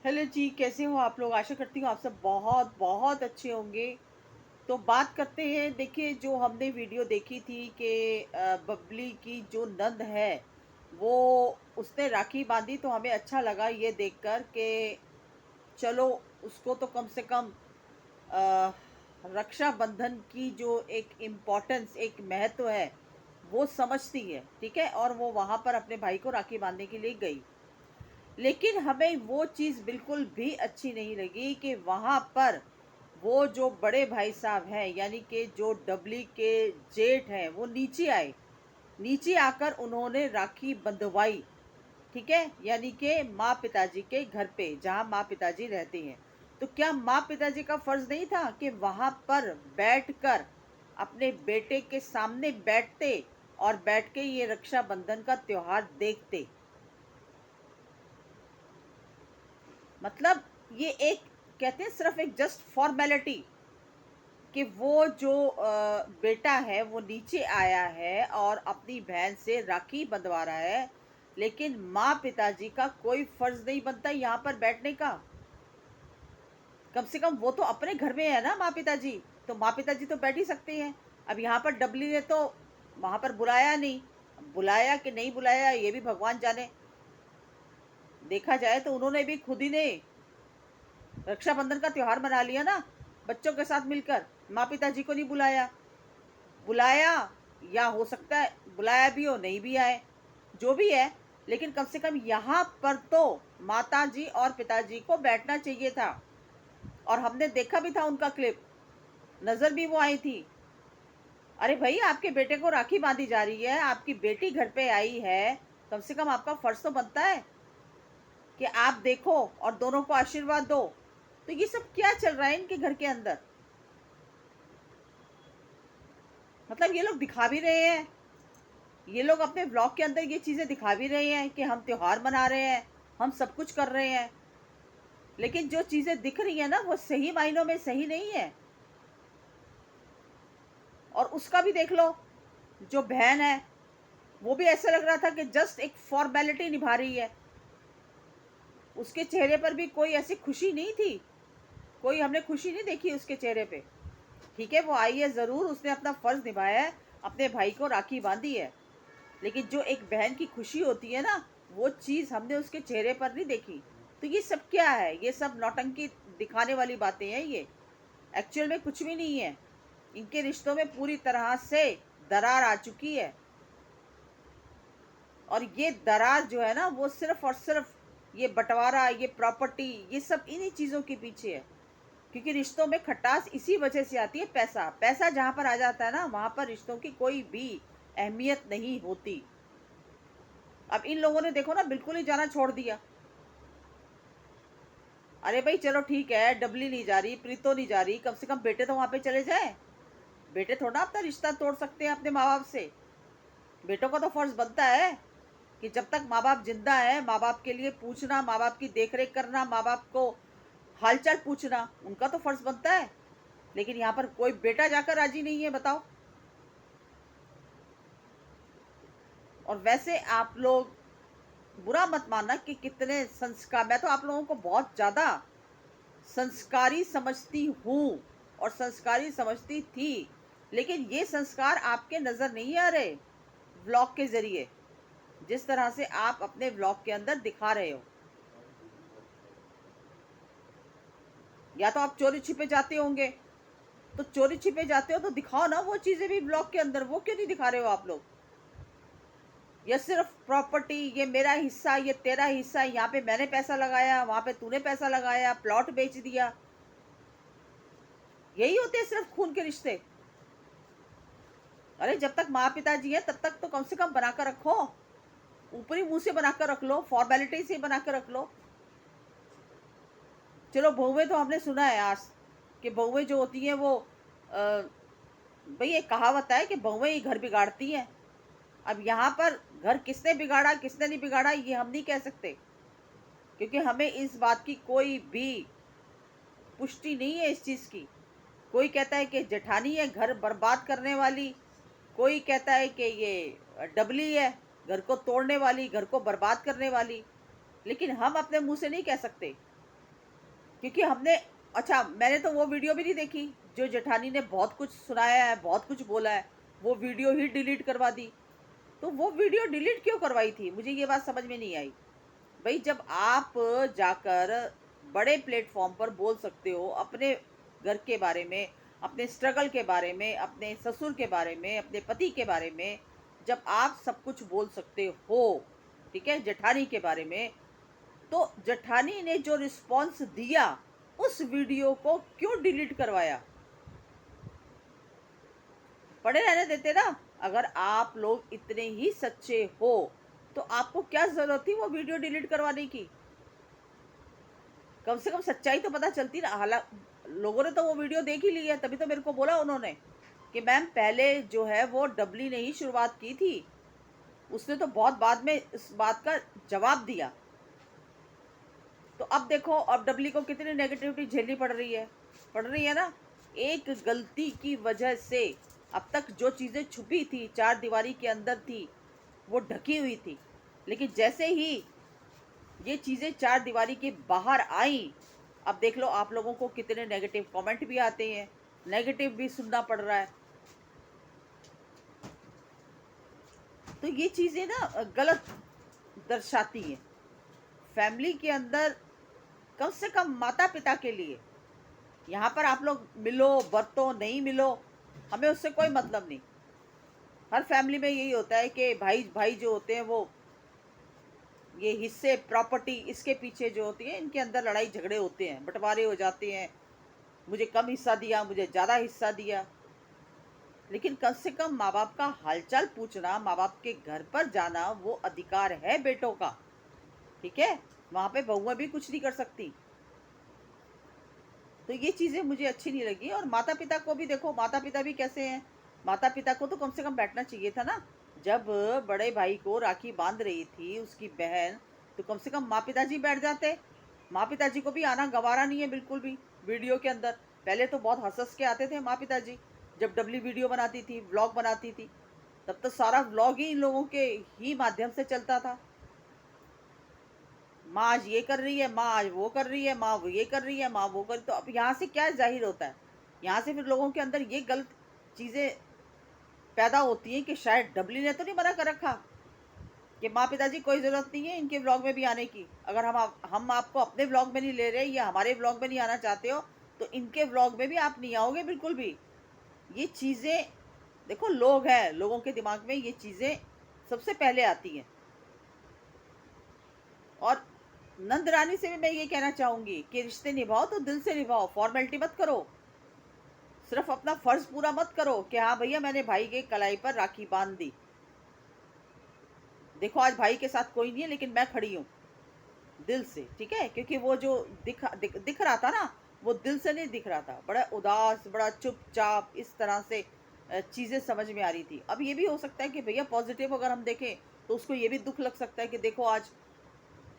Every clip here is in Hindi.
हेलो जी, कैसे हो आप लोग? आशा करती हूँ आप सब बहुत बहुत अच्छे होंगे। तो बात करते हैं, देखिए जो हमने वीडियो देखी थी कि बबली की जो नंद है, वो उसने राखी बांधी तो हमें अच्छा लगा ये देखकर कि चलो उसको तो कम से कम अ, रक्षाबंधन की जो एक इम्पोर्टेंस, एक महत्व है, वो समझती है, ठीक है? और वो वहाँ पर अपने भाई को राखी बांधने के लिए गई। लेकिन हमें वो चीज़ बिल्कुल भी अच्छी नहीं लगी कि वहाँ पर वो जो बड़े भाई साहब हैं, यानी कि जो डबली के जेठ हैं, वो नीचे आए। नीचे आकर उन्होंने राखी बंधवाई, ठीक है? यानी कि माँ पिताजी के घर पे, जहाँ माँ पिताजी रहते हैं। तो क्या माँ पिताजी का फर्ज नहीं था कि वहां पर बैठकर अपने बेटे के सामने बैठते और बैठ के ये रक्षाबंधन का त्योहार देखते? मतलब ये एक, कहते हैं सिर्फ एक जस्ट फॉर्मेलिटी, कि वो जो बेटा है वो नीचे आया है और अपनी बहन से राखी बंधवा रहा है, लेकिन माँ पिताजी का कोई फर्ज नहीं बनता यहाँ पर बैठने का। कम से कम वो तो अपने घर में है ना, माँ पिताजी। तो माँ पिताजी तो बैठ ही सकते हैं। अब यहाँ पर डबली ने तो वहां पर बुलाया नहीं। बुलाया कि नहीं बुलाया ये भी भगवान जाने। देखा जाए तो उन्होंने भी खुद ही ने रक्षाबंधन का त्योहार मना लिया ना, बच्चों के साथ मिलकर। माँ पिताजी को नहीं बुलाया। बुलाया, या हो सकता है बुलाया भी हो, नहीं भी आए, जो भी है। लेकिन कम से कम यहाँ पर तो माता जी और पिताजी को बैठना चाहिए था। और हमने देखा भी था उनका क्लिप, नजर भी वो आई थी। अरे भाई, आपके बेटे को राखी बांधी जा रही है, आपकी बेटी घर पे आई है, कम से कम आपका फर्ज तो बनता है कि आप देखो और दोनों को आशीर्वाद दो। तो ये सब क्या चल रहा है इनके घर के अंदर? मतलब ये लोग दिखा भी रहे हैं, ये लोग अपने ब्लॉग के अंदर ये चीजें दिखा भी रहे हैं कि हम त्योहार मना रहे हैं, हम सब कुछ कर रहे हैं। लेकिन जो चीजें दिख रही है ना, वो सही मायनों में सही नहीं है। और उसका भी देख लो, जो बहन है, वो भी ऐसा लग रहा था कि जस्ट एक फॉर्मेलिटी निभा रही है। उसके चेहरे पर भी कोई ऐसी खुशी नहीं थी, कोई हमने खुशी नहीं देखी उसके चेहरे पे। ठीक है, वो आई है जरूर, उसने अपना फर्ज निभाया है, अपने भाई को राखी बांधी है। लेकिन जो एक बहन की खुशी होती है ना, वो चीज हमने उसके चेहरे पर नहीं देखी। तो ये सब क्या है? ये सब नौटंकी दिखाने वाली बातें हैं ये। एक्चुअल में कुछ भी नहीं है। इनके रिश्तों में पूरी तरह से दरार आ चुकी है। और ये दरार जो है ना, वो सिर्फ और सिर्फ ये बंटवारा, ये प्रॉपर्टी, ये सब इन्हीं चीजों के पीछे है। क्योंकि रिश्तों में खटास इसी वजह से आती है, पैसा। पैसा जहां पर आ जाता है ना, वहां पर रिश्तों की कोई भी अहमियत नहीं होती। अब इन लोगों ने देखो ना, बिल्कुल ही जाना छोड़ दिया। अरे भाई चलो ठीक है, डबली नहीं जा रही, प्रीतो नहीं जा रही, कम से कम बेटे तो वहां पे चले जाए। बेटे थोड़ा अपना रिश्ता तोड़ सकते हैं अपने माँ बाप से। बेटों का तो फर्ज बनता है कि जब तक माँ बाप जिंदा है, माँ बाप के लिए पूछना, माँ बाप की देख रेख करना, माँ बाप को हालचाल पूछना, उनका तो फर्ज बनता है। लेकिन यहाँ पर कोई बेटा जाकर राजी नहीं है, बताओ। और वैसे आप लोग बुरा मत मानना कि कितने संस्कार, मैं तो आप लोगों को बहुत ज्यादा संस्कारी समझती हूँ और संस्कारी समझती थी। लेकिन ये संस्कार आपके नजर नहीं आ रहे व्लॉग के जरिए, जिस तरह से आप अपने व्लॉग के अंदर दिखा रहे हो। या तो आप चोरी छिपे जाते होंगे, तो चोरी छिपे जाते हो तो दिखाओ ना वो चीजें भी ब्लॉग के अंदर। वो क्यों नहीं दिखा रहे हो आप लोग? या सिर्फ प्रॉपर्टी, ये मेरा हिस्सा, ये तेरा हिस्सा, यहाँ पे मैंने पैसा लगाया, वहां पे तूने पैसा लगाया, प्लॉट बेच दिया। यही होते हैं सिर्फ खून के रिश्ते। अरे जब तक माँ पिताजी है तब तक तो कम से कम बनाकर रखो। ऊपरी मुंह से बनाकर रख लो, फॉर्मेलिटी से बनाकर रख लो। चलो बहुएं तो हमने सुना है आज कि बहुएं जो होती हैं वो भाई एक कहावत है कि बहुएं ही घर बिगाड़ती हैं। अब यहाँ पर घर किसने बिगाड़ा किसने नहीं बिगाड़ा ये हम नहीं कह सकते, क्योंकि हमें इस बात की कोई भी पुष्टि नहीं है इस चीज की। कोई कहता है कि जेठानी है घर बर्बाद करने वाली, कोई कहता है कि ये डबली है घर को तोड़ने वाली, घर को बर्बाद करने वाली। लेकिन हम अपने मुंह से नहीं कह सकते। क्योंकि हमने, अच्छा मैंने तो वो वीडियो भी नहीं देखी जो जेठानी ने बहुत कुछ सुनाया है, बहुत कुछ बोला है, वो वीडियो ही डिलीट करवा दी। तो वो वीडियो डिलीट क्यों करवाई थी, मुझे ये बात समझ में नहीं आई। भाई जब आप जाकर बड़े प्लेटफॉर्म पर बोल सकते हो अपने घर के बारे में, अपने स्ट्रगल के बारे में, अपने ससुर के बारे में, अपने पति के बारे में, जब आप सब कुछ बोल सकते हो, ठीक है, जेठानी के बारे में, तो जेठानी ने जो रिस्पॉन्स दिया उस वीडियो को क्यों डिलीट करवाया? पड़े रहने देते ना। अगर आप लोग इतने ही सच्चे हो तो आपको क्या जरूरत थी वो वीडियो डिलीट करवाने की? कम से कम सच्चाई तो पता चलती ना। हालांकि लोगों ने तो वो वीडियो देख ही ली है, तभी तो मेरे को बोला उन्होंने कि मैम पहले जो है वो डबली ने ही शुरुआत की थी, उसने तो बहुत बाद में इस बात का जवाब दिया। तो अब देखो, अब डबली को कितनी नेगेटिविटी झेलनी पड़ रही है ना। एक गलती की वजह से अब तक जो चीजें छुपी थी, चार दीवारी के अंदर थी, वो ढकी हुई थी, लेकिन जैसे ही ये चीजें चार दीवारी के बाहर आई, अब देख लो आप लोगों को कितने नेगेटिव कमेंट भी आते हैं, नेगेटिव भी सुनना पड़ रहा है। तो ये चीजें ना गलत दर्शाती हैं। फैमिली के अंदर कम से कम माता पिता के लिए, यहाँ पर आप लोग मिलो बरतो नहीं मिलो, हमें उससे कोई मतलब नहीं। हर फैमिली में यही होता है कि भाई भाई जो होते हैं वो ये हिस्से प्रॉपर्टी इसके पीछे जो होती है, इनके अंदर लड़ाई झगड़े होते हैं, बंटवारे हो जाते हैं, मुझे कम हिस्सा दिया, मुझे ज़्यादा हिस्सा दिया। लेकिन कम से कम माँ बाप का हालचाल पूछना, माँ बाप के घर पर जाना, वो अधिकार है बेटों का, ठीक है। वहां पे बहुएं भी कुछ नहीं कर सकती। तो ये चीजें मुझे अच्छी नहीं लगी। और माता पिता को भी देखो, माता पिता भी कैसे हैं। माता पिता को तो कम से कम बैठना चाहिए था ना। जब बड़े भाई को राखी बांध रही थी उसकी बहन, तो कम से कम माँ पिताजी बैठ जाते। माँ पिताजी को भी आना गवारा नहीं है बिल्कुल भी वीडियो के अंदर। पहले तो बहुत हंस हंस के आते थे माँ पिताजी, जब डबली वीडियो बनाती थी, व्लॉग बनाती थी, तब तो सारा व्लॉग ही इन लोगों के ही माध्यम से चलता था। माँ आज ये कर रही है, माँ आज वो कर रही है, माँ वो ये कर रही है, माँ वो कर। तो अब यहाँ से क्या जाहिर होता है? यहाँ से फिर लोगों के अंदर ये गलत चीजें पैदा होती हैं कि शायद डबली ने तो नहीं मना कर रखा कि माँ पिताजी कोई जरूरत नहीं है इनके व्लॉग में भी आने की। अगर हम आपको अपने व्लॉग में नहीं ले रहे या हमारे व्लॉग में नहीं आना चाहते हो, तो इनके व्लॉग में भी आप नहीं आओगे बिल्कुल भी। ये चीजें देखो, लोग हैं, लोगों के दिमाग में ये चीजें सबसे पहले आती हैं। और नंद रानी से भी मैं ये कहना चाहूंगी कि रिश्ते निभाओ तो दिल से निभाओ, फॉर्मेलिटी मत करो। सिर्फ अपना फर्ज पूरा मत करो कि हाँ भैया मैंने भाई के कलाई पर राखी बांध दी, देखो आज भाई के साथ कोई नहीं है लेकिन मैं खड़ी हूँ दिल से, ठीक है। क्योंकि वो जो दिख रहा था ना, वो दिल से नहीं दिख रहा था, बड़ा उदास, बड़ा चुपचाप, इस तरह से चीजें समझ में आ रही थी। अब ये भी हो सकता है कि भैया पॉजिटिव अगर हम देखें तो उसको ये भी दुख लग सकता है कि देखो आज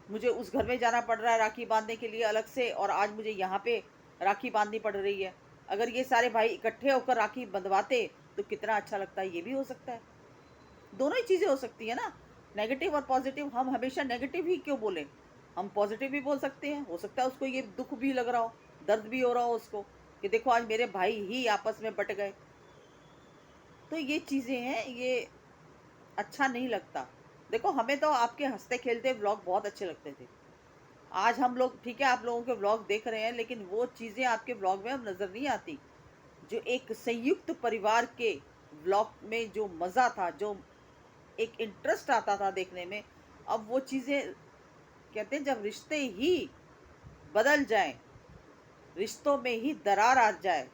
मुझे उस घर में जाना पड़ रहा है राखी बांधने के लिए अलग से, और आज मुझे यहाँ पे राखी बांधनी पड़ रही है। अगर ये सारे भाई इकट्ठे होकर राखी बंधवाते तो कितना अच्छा लगता है, ये भी हो सकता है। दोनों ही चीज़ें हो सकती है ना, नेगेटिव और पॉजिटिव। हम हमेशा नेगेटिव ही क्यों बोलें? हम पॉजिटिव भी बोल सकते हैं। हो सकता है उसको ये दुख भी लग रहा हो, दर्द भी हो रहा हो उसको कि देखो आज मेरे भाई ही आपस में बट गए। तो ये चीज़ें हैं, ये अच्छा नहीं लगता। देखो हमें तो आपके हंसते खेलते व्लॉग बहुत अच्छे लगते थे। आज हम लोग, ठीक है, आप लोगों के व्लॉग देख रहे हैं, लेकिन वो चीज़ें आपके व्लॉग में अब नज़र नहीं आती। जो एक संयुक्त परिवार के व्लॉग में जो मज़ा था, जो एक इंटरेस्ट आता था देखने में, अब वो चीज़ें, कहते हैं जब रिश्ते ही बदल जाएं, रिश्तों में ही दरार आ जाए,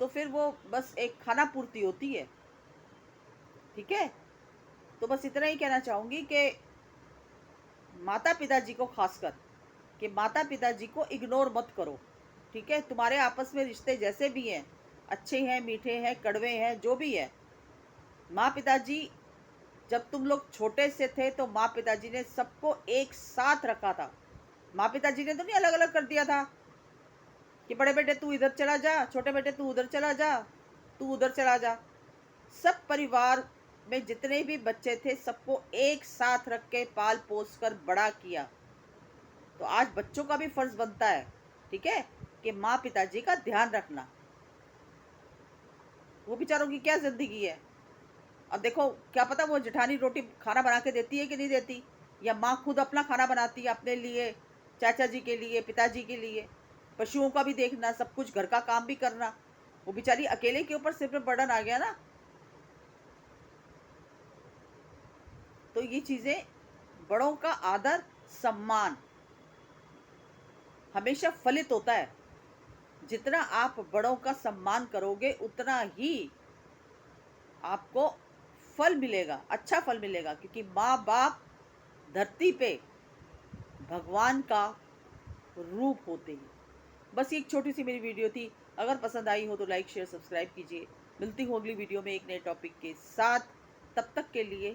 तो फिर वो बस एक खाना पूर्ति होती है, ठीक है। तो बस इतना ही कहना चाहूँगी कि माता पिताजी को खासकर, कि माता पिताजी को इग्नोर मत करो, ठीक है। तुम्हारे आपस में रिश्ते जैसे भी हैं, अच्छे हैं, मीठे हैं, कड़वे हैं, जो भी है, माँ पिताजी, जब तुम लोग छोटे से थे तो माँ पिताजी ने सबको एक साथ रखा था। माँ पिताजी ने तो नहीं अलग अलग कर दिया था कि बड़े बेटे तू इधर चला जा, छोटे बेटे तू उधर चला जा, तू उधर चला जा। सब परिवार में जितने भी बच्चे थे सबको एक साथ रख के पाल पोस कर बड़ा किया। तो आज बच्चों का भी फर्ज बनता है ठीक है, कि माँ पिताजी का ध्यान रखना। वो बेचारों की क्या ज़िंदगी है। अब देखो, क्या पता वो जेठानी रोटी खाना बना के देती है कि नहीं देती, या माँ खुद अपना खाना बनाती है अपने लिए, चाचा जी के लिए, पिताजी के लिए, पशुओं का भी देखना, सब कुछ घर का काम भी करना। वो बेचारी अकेले के ऊपर सिर पे बर्डन आ गया ना। तो ये चीजें, बड़ों का आदर, सम्मान हमेशा फलित होता है। जितना आप बड़ों का सम्मान करोगे उतना ही आपको फल मिलेगा, अच्छा फल मिलेगा, क्योंकि माँ बाप धरती पे भगवान का रूप होते हैं। बस ये एक छोटी सी मेरी वीडियो थी। अगर पसंद आई हो तो लाइक शेयर सब्सक्राइब कीजिए। मिलती हूँ अगली वीडियो में एक नए टॉपिक के साथ। तब तक के लिए